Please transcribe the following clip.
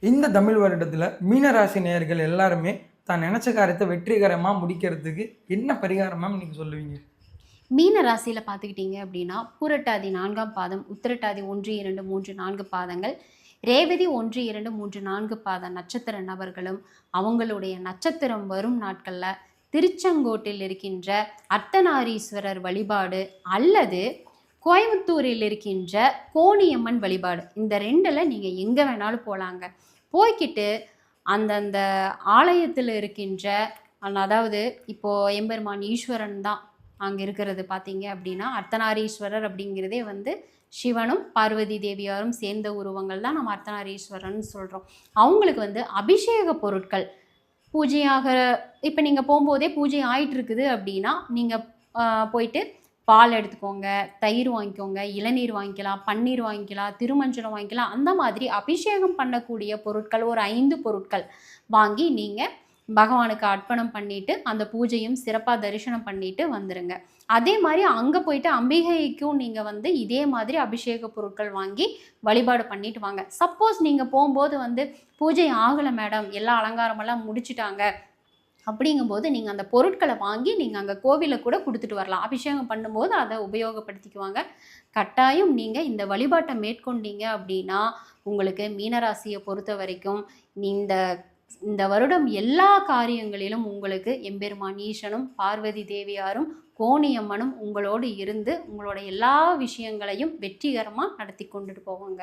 இந்த தமிழ் வருடத்தில் மீனராசி நேயர்கள் எல்லாருமே தான் நினச்ச காரியத்தை வெற்றிகரமாக முடிக்கிறதுக்கு என்ன பரிகாரம் மேம் நீங்கள் சொல்லுவீங்க? மீன ராசியில் பார்த்துக்கிட்டிங்க அப்படின்னா பூரட்டாதி 4ஆம் பாதம், உத்திரட்டாதி 1, 2, 3, 4 பாதங்கள், ரேவதி 1, 2, 3, 4 பாத நட்சத்திர நபர்களும் அவங்களுடைய நட்சத்திரம் வரும் நாட்களில் திருச்செங்கோட்டில் இருக்கின்ற அர்த்தநாரீஸ்வரர் வழிபாடு அல்லது கோயம்புத்தூரில் இருக்கின்ற கோணியம்மன் வழிபாடு, இந்த ரெண்டில் நீங்கள் எங்கே வேணாலும் போகலாங்க. போய்கிட்டு அந்தந்த ஆலயத்தில் இருக்கின்ற அதாவது இப்போது எம்பெருமான் ஈஸ்வரன் தான் அங்கே இருக்கிறது பார்த்தீங்க அப்படின்னா, அர்த்தநாரீஸ்வரர் அப்படிங்கிறதே சிவனும் பார்வதி தேவியாரும் சேர்ந்த உருவங்கள் தான் நம்ம அர்த்தநாரீஸ்வரன் சொல்கிறோம். அவங்களுக்கு அபிஷேக பொருட்கள் பூஜையாக இப்போ நீங்கள் போகும்போதே பூஜை ஆயிட்டு இருக்குது அப்படின்னா நீங்கள் போயிட்டு பால் எடுத்துக்கோங்க, தயிர் வாங்கிக்கோங்க, இளநீர் வாங்கிக்கலாம், பன்னீர் வாங்கிக்கலாம், திருமஞ்சனம் வாங்கிக்கலாம். அந்த மாதிரி அபிஷேகம் பண்ணக்கூடிய பொருட்கள் ஒரு 5 பொருட்கள் வாங்கி நீங்கள் பகவானுக்கு அர்ப்பணம் பண்ணிவிட்டு அந்த பூஜையும் சிறப்பாக தரிசனம் பண்ணிவிட்டு வந்துடுங்க. அதே மாதிரி அங்கே போயிட்டு அம்பிகைக்கும் நீங்கள் இதே மாதிரி அபிஷேக பொருட்கள் வாங்கி வழிபாடு பண்ணிட்டு வாங்க. சப்போஸ் நீங்கள் போகும்போது பூஜை ஆகலை மேடம், எல்லா அலங்காரமெல்லாம் முடிச்சுட்டாங்க அப்படிங்கும்போது நீங்கள் அந்த பொருட்களை வாங்கி நீங்கள் அங்கே கோவிலில் கூட கொடுத்துட்டு வரலாம். அபிஷேகம் பண்ணும்போது அதை உபயோகப்படுத்திக்குவாங்க. கட்டாயம் நீங்கள் இந்த வழிபாட்டை மேற்கொண்டீங்க அப்படின்னா உங்களுக்கு மீனராசியை பொறுத்த வரைக்கும் இந்த இந்த வருடம் எல்லா காரியங்களிலும் உங்களுக்கு எம்பெருமான் ஈசனும் பார்வதி தேவியாரும் கோணியம்மனும் உங்களோடு இருந்து உங்களோட எல்லா விஷயங்களையும் வெற்றிகரமாக நடத்தி கொண்டுட்டு போவாங்க.